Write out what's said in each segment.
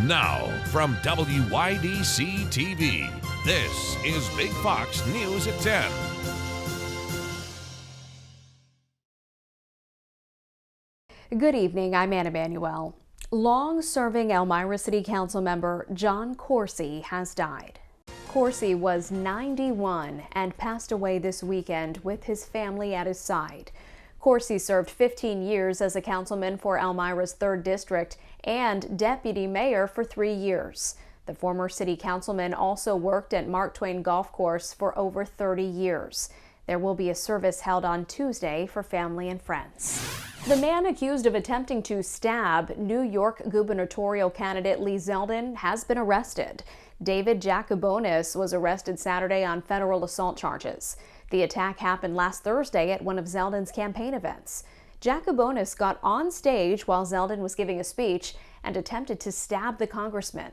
Now, from WYDC TV, this is Big Fox News at 10. Good evening, I'm Anna Manuel. Long-serving Elmira City Council member John Coursey has died. Coursey was 91 and passed away this weekend with his family at his side. Coursey served 15 years as a councilman for Elmira's 3rd District and deputy mayor for 3 years. The former city councilman also worked at Mark Twain Golf Course for over 30 years. There will be a service held on Tuesday for family and friends. The man accused of attempting to stab New York gubernatorial candidate Lee Zeldin has been arrested. David Jacobonis was arrested Saturday on federal assault charges. The attack happened last Thursday at one of Zeldin's campaign events. Jacobonis got on stage while Zeldin was giving a speech and attempted to stab the congressman.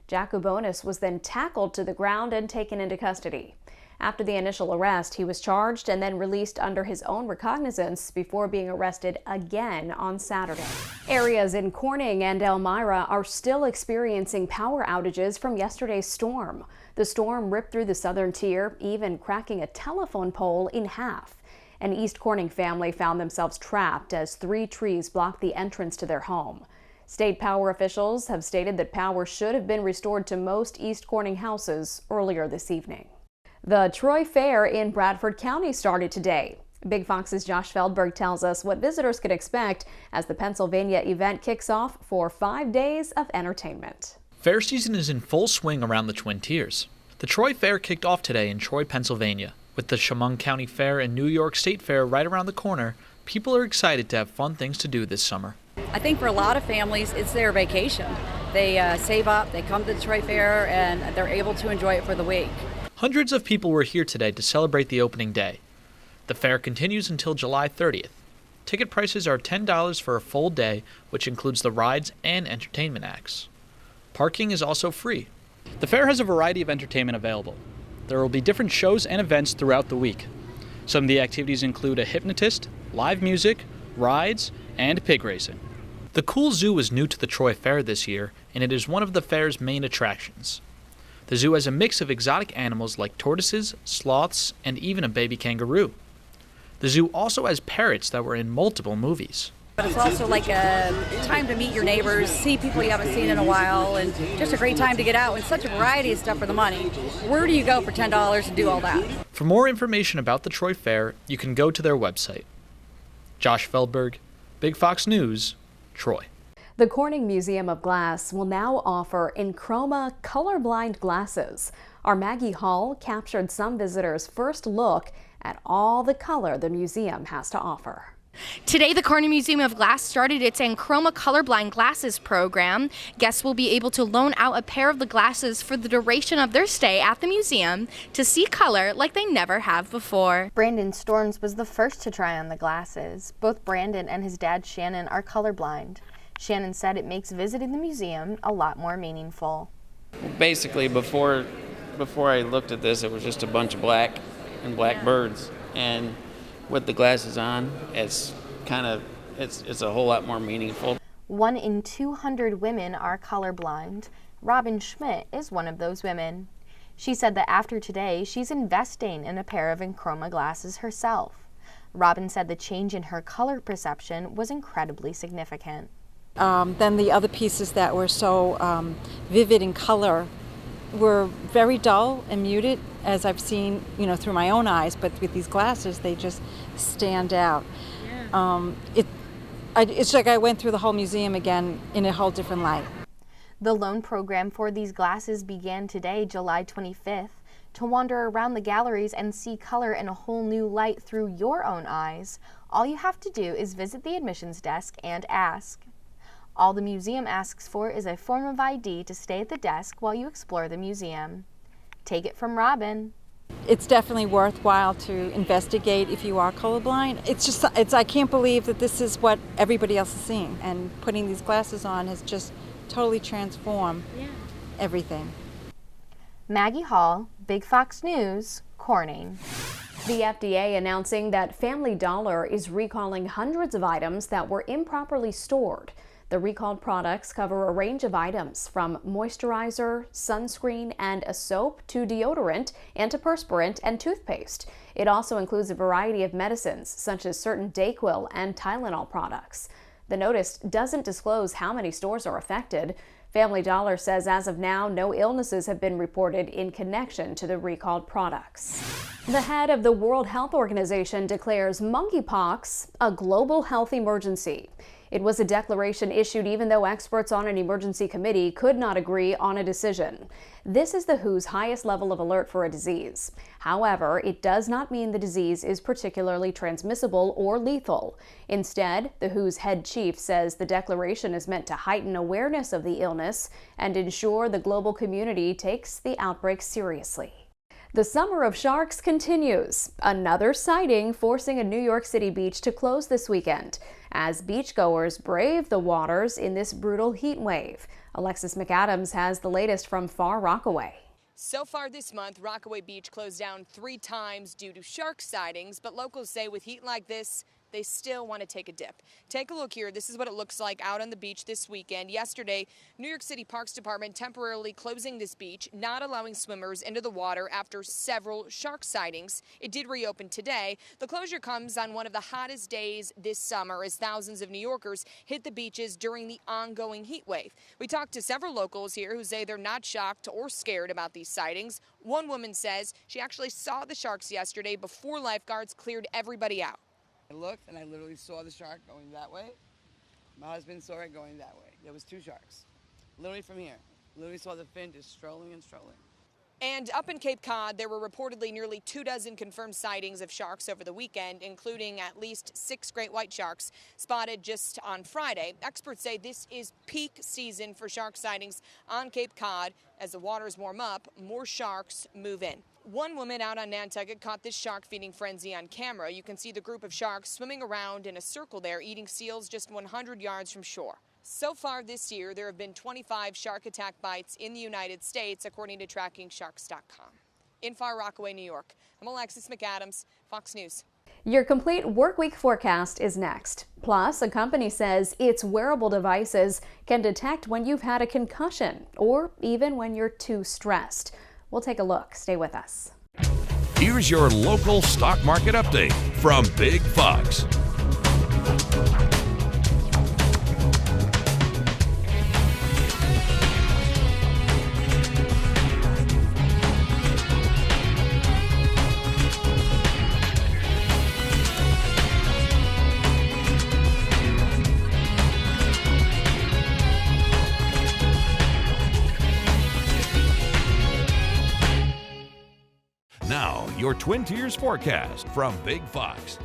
Jacobonis was then tackled to the ground and taken into custody. After the initial arrest, he was charged and then released under his own recognizance before being arrested again on Saturday. Areas in Corning and Elmira are still experiencing power outages from yesterday's storm. The storm ripped through the southern tier, even cracking a telephone pole in half. An East Corning family found themselves trapped as 3 trees blocked the entrance to their home. State power officials have stated that power should have been restored to most East Corning houses earlier this evening. The Troy Fair in Bradford County started today. Big Fox's Josh Feldberg tells us what visitors can expect as the Pennsylvania event kicks off for 5 days of entertainment. Fair season is in full swing around the Twin Tiers. The Troy Fair kicked off today in Troy, Pennsylvania. With the Chemung County Fair and New York State Fair right around the corner, people are excited to have fun things to do this summer. I think for a lot of families, it's their vacation. They save up, they come to the Troy Fair, and they're able to enjoy it for the week. Hundreds of people were here today to celebrate the opening day. The fair continues until July 30th. Ticket prices are $10 for a full day, which includes the rides and entertainment acts. Parking is also free. The fair has a variety of entertainment available. There will be different shows and events throughout the week. Some of the activities include a hypnotist, live music, rides, and pig racing. The Cool Zoo is new to the Troy Fair this year, and it is one of the fair's main attractions. The zoo has a mix of exotic animals like tortoises, sloths, and even a baby kangaroo. The zoo also has parrots that were in multiple movies. But it's also like a time to meet your neighbors, see people you haven't seen in a while, and just a great time to get out and such a variety of stuff for the money. Where do you go for $10 and do all that? For more information about the Troy Fair, you can go to their website. Josh Feldberg, Big Fox News, Troy. The Corning Museum of Glass will now offer Enchroma colorblind glasses. Our Maggie Hall captured some visitors' first look at all the color the museum has to offer. Today, the Corning Museum of Glass started its Enchroma colorblind glasses program. Guests will be able to loan out a pair of the glasses for the duration of their stay at the museum to see color like they never have before. Brandon Storms was the first to try on the glasses. Both Brandon and his dad Shannon are colorblind. Shannon said it makes visiting the museum a lot more meaningful. Basically, before I looked at this, it was just a bunch of black and black birds. And with the glasses on, it's a whole lot more meaningful. 1 in 200 women are colorblind. Robin Schmidt is one of those women. She said that after today, she's investing in a pair of Enchroma glasses herself. Robin said the change in her color perception was incredibly significant. Then the other pieces that were so vivid in color were very dull and muted, as I've seen, through my own eyes. But with these glasses, they just stand out. Yeah. It's like I went through the whole museum again in a whole different light. The loan program for these glasses began today, July 25th. To wander around the galleries and see color in a whole new light through your own eyes, all you have to do is visit the admissions desk and ask. All the museum asks for is a form of ID to stay at the desk while you explore the museum. Take it from Robin. It's definitely worthwhile to investigate if you are colorblind. I can't believe that this is what everybody else is seeing, and putting these glasses on has just totally transformed everything. Maggie Hall, Big Fox News, Corning. The FDA announcing that Family Dollar is recalling hundreds of items that were improperly stored. The recalled products cover a range of items from moisturizer, sunscreen, and a soap to deodorant, antiperspirant, and toothpaste. It also includes a variety of medicines, such as certain Dayquil and Tylenol products. The notice doesn't disclose how many stores are affected. Family Dollar says as of now, no illnesses have been reported in connection to the recalled products. The head of the World Health Organization declares monkeypox a global health emergency. It was a declaration issued even though experts on an emergency committee could not agree on a decision. This is the WHO's highest level of alert for a disease. However, it does not mean the disease is particularly transmissible or lethal. Instead, the WHO's head chief says the declaration is meant to heighten awareness of the illness and ensure the global community takes the outbreak seriously. The summer of sharks continues. Another sighting forcing a New York City beach to close this weekend as beachgoers brave the waters in this brutal heat wave. Alexis McAdams has the latest from Far Rockaway. So far this month, Rockaway Beach closed down 3 times due to shark sightings, but locals say with heat like this, they still want to take a dip. Take a look here. This is what it looks like out on the beach this weekend. Yesterday, New York City Parks Department temporarily closing this beach, not allowing swimmers into the water after several shark sightings. It did reopen today. The closure comes on one of the hottest days this summer as thousands of New Yorkers hit the beaches during the ongoing heat wave. We talked to several locals here who say they're not shocked or scared about these sightings. One woman says she actually saw the sharks yesterday before lifeguards cleared everybody out. I looked and I literally saw the shark going that way. My husband saw it going that way. There was 2 sharks, literally from here. Literally saw the fin just strolling and strolling. And up in Cape Cod, there were reportedly nearly 24 confirmed sightings of sharks over the weekend, including at least 6 great white sharks spotted just on Friday. Experts say this is peak season for shark sightings on Cape Cod. As the waters warm up, more sharks move in. One woman out on Nantucket caught this shark feeding frenzy on camera. You can see the group of sharks swimming around in a circle there, eating seals just 100 yards from shore. So far this year, there have been 25 shark attack bites in the United States, according to TrackingSharks.com. In Far Rockaway, New York, I'm Alexis McAdams, Fox News. Your complete workweek forecast is next. Plus, a company says its wearable devices can detect when you've had a concussion or even when you're too stressed. We'll take a look. Stay with us. Here's your local stock market update from Big Fox. Now, your Twin Tiers forecast from Big Fox.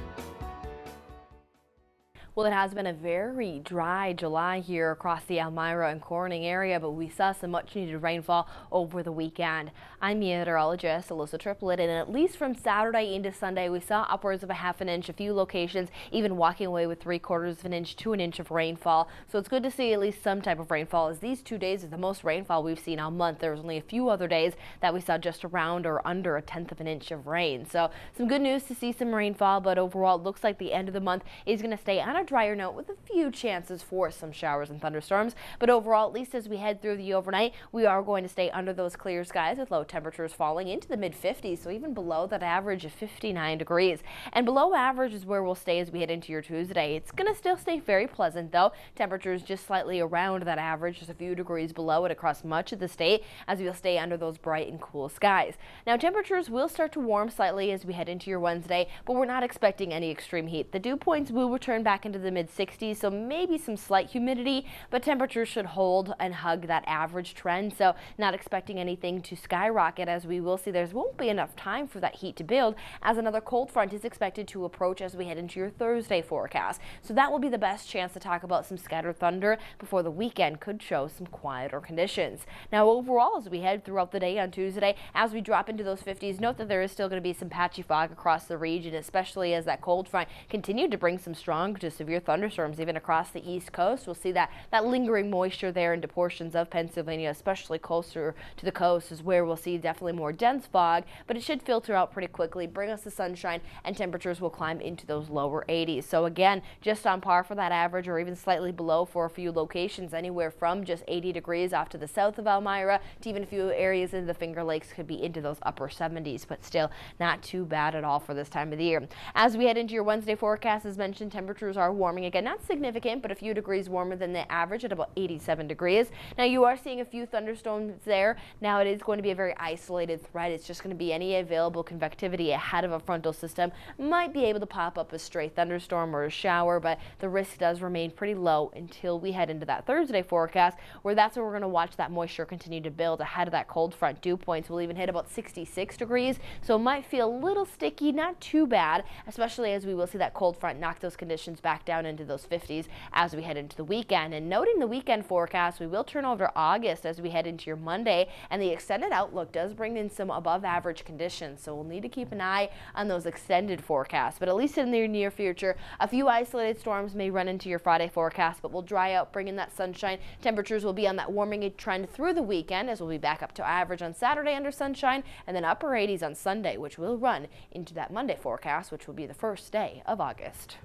Well, it has been a very dry July here across the Elmira and Corning area, but we saw some much needed rainfall over the weekend. I'm meteorologist Alyssa Triplett, and at least from Saturday into Sunday, we saw upwards of a ½ an inch, a few locations even walking away with 3/4 of an inch to an inch of rainfall. So it's good to see at least some type of rainfall, as these 2 days are the most rainfall we've seen all month. There was only a few other days that we saw just around or under a 1/10 of an inch of rain. So some good news to see some rainfall, but overall it looks like the end of the month is going to stay on a drier note with a few chances for some showers and thunderstorms. But overall, at least as we head through the overnight, we are going to stay under those clear skies with low temperatures falling into the mid-50s, so even below that average of 59 degrees. And below average is where we'll stay as we head into your Tuesday. It's going to still stay very pleasant, though. Temperatures just slightly around that average, just a few degrees below it across much of the state, as we'll stay under those bright and cool skies. Now, temperatures will start to warm slightly as we head into your Wednesday, but we're not expecting any extreme heat. The dew points will return back into the mid-60s, so maybe some slight humidity, but temperatures should hold and hug that average trend, so not expecting anything to skyrocket, as we will see there won't be enough time for that heat to build, as another cold front is expected to approach as we head into your Thursday forecast. So that will be the best chance to talk about some scattered thunder before the weekend could show some quieter conditions. Now, overall, as we head throughout the day on Tuesday, as we drop into those 50s, note that there is still going to be some patchy fog across the region, especially as that cold front continued to bring some strong to severe severe thunderstorms even across the East Coast. We'll see that lingering moisture there into portions of Pennsylvania, especially closer to the coast, is where we'll see definitely more dense fog, but it should filter out pretty quickly, bring us the sunshine, and temperatures will climb into those lower 80s. So again, just on par for that average, or even slightly below for a few locations, anywhere from just 80 degrees off to the south of Elmira to even a few areas in the Finger Lakes could be into those upper 70s, but still not too bad at all for this time of the year. As we head into your Wednesday forecast, as mentioned, temperatures are warming again, not significant, but a few degrees warmer than the average at about 87 degrees. Now you are seeing a few thunderstorms there. Now it is going to be a very isolated threat. It's just going to be any available convectivity ahead of a frontal system might be able to pop up a stray thunderstorm or a shower, but the risk does remain pretty low until we head into that Thursday forecast, where that's where we're going to watch that moisture continue to build ahead of that cold front. Dew points will even hit about 66 degrees, so it might feel a little sticky, not too bad, especially as we will see that cold front knock those conditions back down into those 50s as we head into the weekend. And noting the weekend forecast, we will turn over to August as we head into your Monday, and the extended outlook does bring in some above average conditions, so we'll need to keep an eye on those extended forecasts. But at least in the near future, a few isolated storms may run into your Friday forecast, but will dry out, bringing that sunshine. Temperatures will be on that warming trend through the weekend, as we'll be back up to average on Saturday under sunshine, and then upper 80s on Sunday, which will run into that Monday forecast, which will be the first day of August.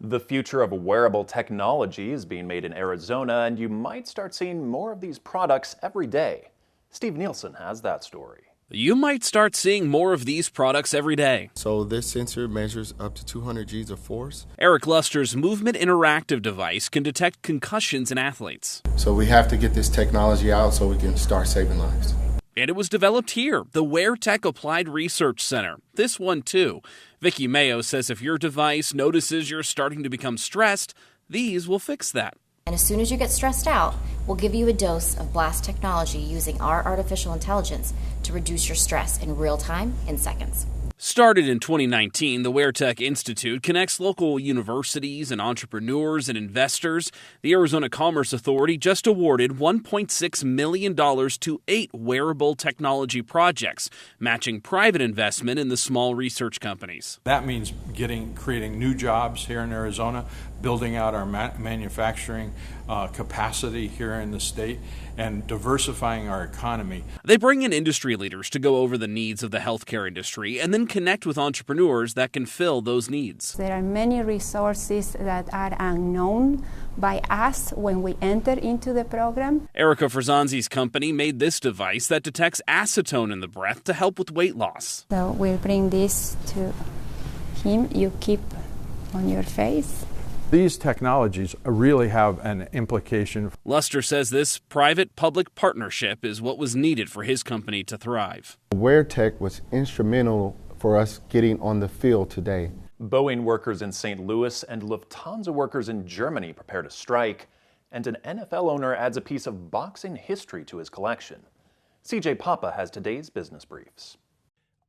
The future of wearable technology is being made in Arizona, and you might start seeing more of these products every day. Steve Nielsen has that story. You might start seeing more of these products every day. So this sensor measures up to 200 G's of force. Eric Luster's Movement Interactive device can detect concussions in athletes. So we have to get this technology out so we can start saving lives. And it was developed here, the WearTech Applied Research Center. This one too. Vicky Mayo says if your device notices you're starting to become stressed, these will fix that. And as soon as you get stressed out, we'll give you a dose of BLAST technology using our artificial intelligence to reduce your stress in real time, in seconds. Started in 2019, the WearTech Institute connects local universities and entrepreneurs and investors. The Arizona Commerce Authority just awarded $1.6 million to 8 wearable technology projects, matching private investment in the small research companies. That means creating new jobs here in Arizona, building out our manufacturing capacity here in the state, and diversifying our economy. They bring in industry leaders to go over the needs of the healthcare industry and then connect with entrepreneurs that can fill those needs. There are many resources that are unknown by us when we enter into the program. Erica Frazanzi's company made this device that detects acetone in the breath to help with weight loss. So we'll bring this to him. You keep on your face. These technologies really have an implication. Luster says this private-public partnership is what was needed for his company to thrive. WearTech was instrumental for us getting on the field today. Boeing workers in St. Louis and Lufthansa workers in Germany prepare to strike, and an NFL owner adds a piece of boxing history to his collection. CJ Papa has today's business briefs.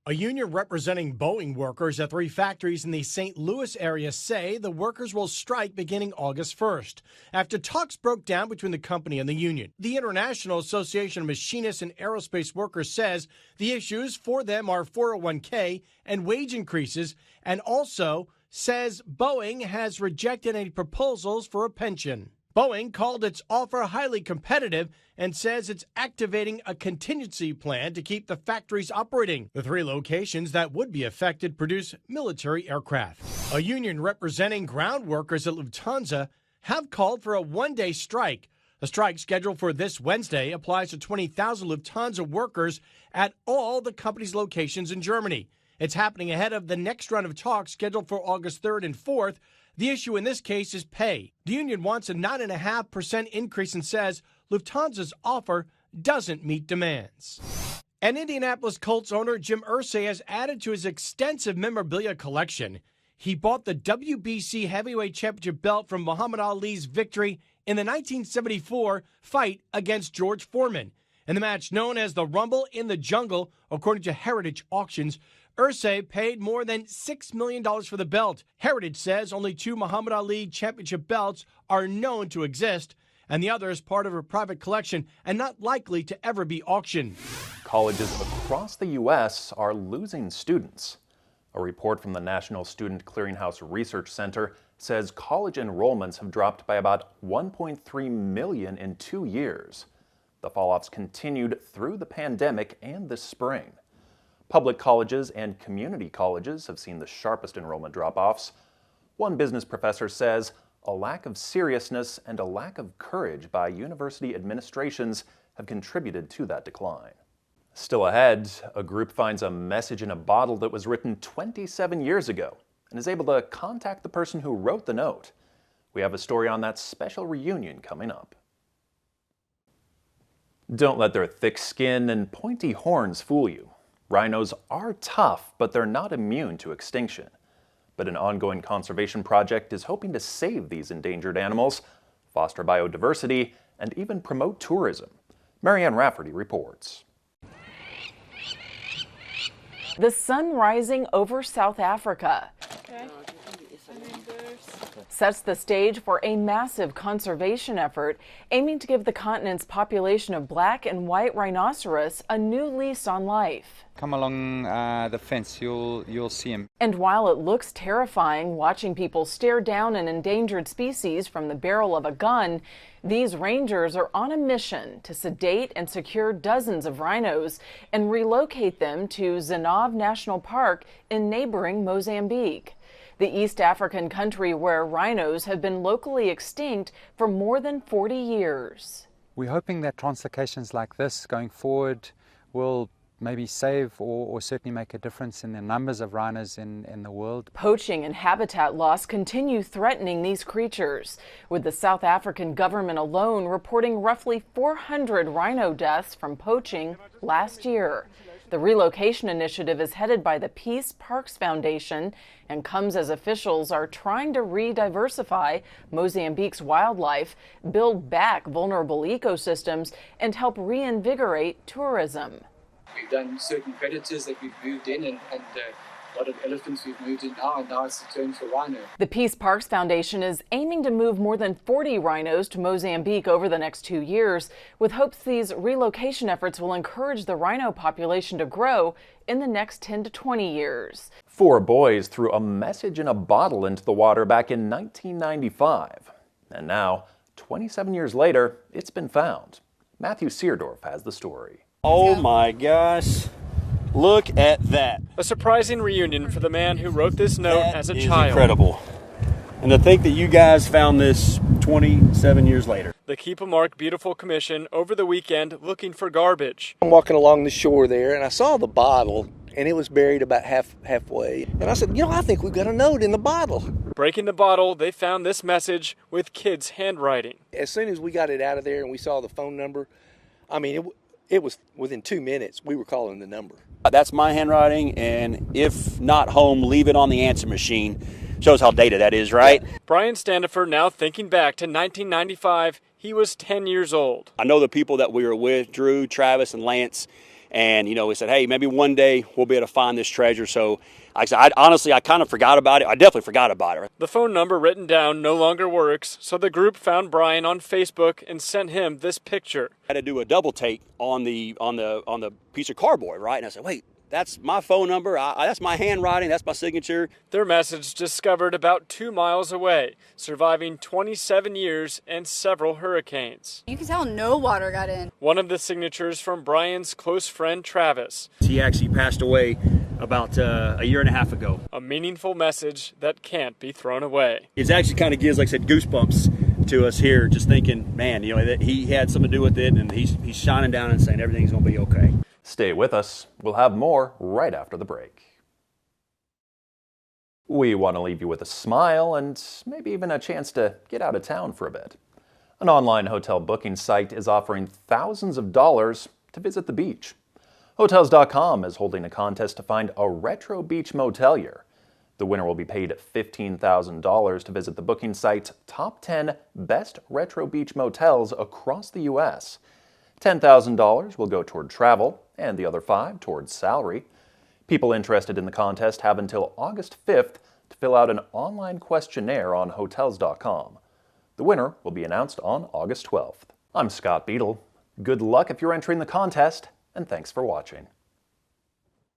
A union representing Boeing workers at 3 factories in the St. Louis area say the workers will strike beginning August 1st, after talks broke down between the company and the union. The International Association of Machinists and Aerospace Workers says the issues for them are 401k and wage increases, and also says Boeing has rejected any proposals for a pension. Boeing called its offer highly competitive and says it's activating a contingency plan to keep the factories operating. The 3 locations that would be affected produce military aircraft. A union representing ground workers at Lufthansa have called for a 1-day strike. A strike scheduled for this Wednesday applies to 20,000 Lufthansa workers at all the company's locations in Germany. It's happening ahead of the next round of talks scheduled for August 3rd and 4th. The issue in this case is pay. The union wants a 9.5% increase and says Lufthansa's offer doesn't meet demands. And Indianapolis Colts owner Jim Irsay has added to his extensive memorabilia collection. He bought the WBC Heavyweight Championship belt from Muhammad Ali's victory in the 1974 fight against George Foreman. In the match known as the Rumble in the Jungle, according to Heritage Auctions, Irsay paid more than $6 million for the belt. Heritage says only 2 Muhammad Ali championship belts are known to exist, and the other is part of a private collection and not likely to ever be auctioned. Colleges across the U.S. are losing students. A report from the National Student Clearinghouse Research Center says college enrollments have dropped by about 1.3 million in 2 years. The falloffs continued through the pandemic and this spring. Public colleges and community colleges have seen the sharpest enrollment drop-offs. One business professor says a lack of seriousness and a lack of courage by university administrations have contributed to that decline. Still ahead, a group finds a message in a bottle that was written 27 years ago and is able to contact the person who wrote the note. We have a story on that special reunion coming up. Don't let their thick skin and pointy horns fool you. Rhinos are tough, but they're not immune to extinction. But an ongoing conservation project is hoping to save these endangered animals, foster biodiversity, and even promote tourism. Marianne Rafferty reports. The sun rising over South Africa sets the stage for a massive conservation effort aiming to give the continent's population of black and white rhinoceros a new lease on life. Come along the fence, you'll see him. And while it looks terrifying watching people stare down an endangered species from the barrel of a gun, these rangers are on a mission to sedate and secure dozens of rhinos and relocate them to Zenov National Park in neighboring Mozambique, the East African country where rhinos have been locally extinct for more than 40 years. We're hoping that translocations like this going forward will maybe save or certainly make a difference in the numbers of rhinos in the world. Poaching and habitat loss continue threatening these creatures, with the South African government alone reporting roughly 400 rhino deaths from poaching last year. The relocation initiative is headed by the Peace Parks Foundation and comes as officials are trying to re-diversify Mozambique's wildlife, build back vulnerable ecosystems, and help reinvigorate tourism. We've done certain predators that we've moved in and a lot of elephants we've moved in now, and now it's the turn for rhino. The Peace Parks Foundation is aiming to move more than 40 rhinos to Mozambique over the next 2 years, with hopes these relocation efforts will encourage the rhino population to grow in the next 10 to 20 years. 4 boys threw a message in a bottle into the water back in 1995. And now, 27 years later, it's been found. Matthew Seardorf has the story. Oh my gosh, look at that. A surprising reunion for the man who wrote this note as a child. Incredible. And to think that you guys found this 27 years later. The Keep a Mark Beautiful Commission over the weekend looking for garbage. I'm walking along the shore there and I saw the bottle and it was buried about halfway. And I said, I think we've got a note in the bottle. Breaking the bottle, they found this message with kids' handwriting. As soon as we got it out of there and we saw the phone number, I mean, it was within 2 minutes, we were calling the number. That's my handwriting, and if not home, leave it on the answer machine. Shows how dated that is, right? Brian Standifer now thinking back to 1995, he was 10 years old. I know the people that we were with, Drew, Travis, and Lance, and, we said, hey, maybe one day we'll be able to find this treasure. So I kind of forgot about it. I definitely forgot about it. The phone number written down no longer works, so the group found Brian on Facebook and sent him this picture. I had to do a double take on the piece of cardboard, right? And I said, wait, that's my phone number. That's my handwriting. That's my signature. Their message discovered about 2 miles away, surviving 27 years and several hurricanes. You can tell no water got in. One of the signatures from Brian's close friend Travis. He actually passed away about a year and a half ago. A meaningful message that can't be thrown away. It actually kind of gives, like I said, goosebumps to us here, just thinking, man, that he had something to do with it, and he's shining down and saying everything's going to be okay. Stay with us. We'll have more right after the break. We want to leave you with a smile and maybe even a chance to get out of town for a bit. An online hotel booking site is offering thousands of dollars to visit the beach. Hotels.com is holding a contest to find a retro beach motelier. The winner will be paid $15,000 to visit the booking site's top 10 best retro beach motels across the U.S. $10,000 will go toward travel, and the other $5,000 towards salary. People interested in the contest have until August 5th to fill out an online questionnaire on Hotels.com. The winner will be announced on August 12th. I'm Scott Beadle. Good luck if you're entering the contest, and thanks for watching.